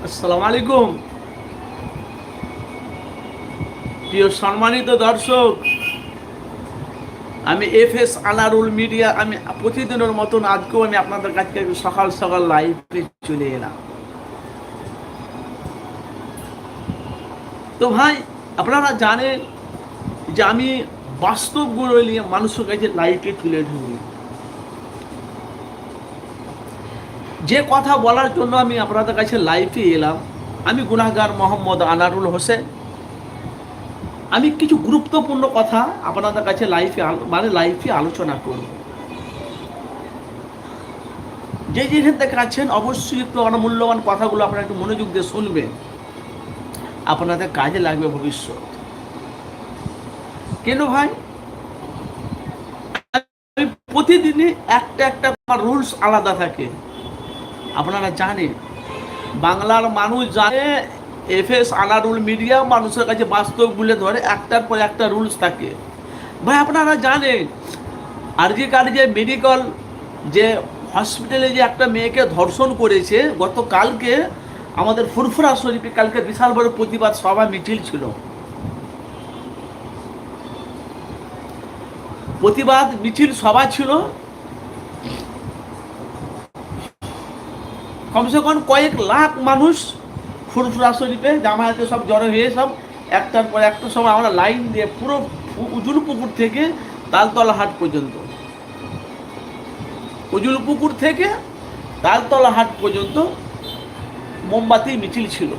আসসালামু আলাইকুম। প্রিয় সম্মানিত দর্শক, আমি এফএস আনারুল মিডিয়া। আমি প্রতিদিনের মতন আজকেও আমি আপনাদের কাছে সকাল সকাল লাইভে চলে এলাম। তো ভাই, আপনারা জানেন যে আমি বাস্তবগুলো নিয়ে মানুষের কাছে লাইভে তুলে ধরি। যে কথা বলার জন্য আমি আপনাদের কাছে লাইভে এলাম, আমি গুনাহগার মোহাম্মদ আনারুল হোসেন। আমি কিছু গুরুত্বপূর্ণ কথা আপনাদের কাছে লাইভে আলোচনা করব। যে যেখান থেকে আছেন অবশ্যই একটু মূল্যবান কথাগুলো আপনারা একটু মনোযোগ দিয়ে শুনবেন, আপনাদের কাজে লাগবে ভবিষ্যৎ। কেন ভাই, প্রতিদিনই একটা রুলস আলাদা থাকে। আপনারা জানেন, বাংলার মানুষ জানে এফএস আনারুল মিডিয়া মানুষের কাছে বাস্তব বলে ধরে একটার পর একটা রুলস থাকে। ভাই আপনারা জানেন, আরজি কার যে মেডিকেল যে হসপিটালে যে একটা মেয়েকে ধর্ষণ করেছে গতকালকে, আমাদের ফুরফুরা শরীফে কালকে বিশাল বড় প্রতিবাদ সভা মিছিল ছিল। প্রতিবাদ মিছিল সভা ছিল, কমসে কম কয়েক লাখ মানুষ ফুরফুরা শরীফে জামায়াতে সব জড়ো হয়ে সব একটার পর একটা সময় আমরা লাইন দিয়ে পুরো উজুল পুকুর থেকে তালতলা হাট পর্যন্ত, উজুল পুকুর থেকে তালতলা হাট পর্যন্ত মোমবাতি মিছিল ছিল।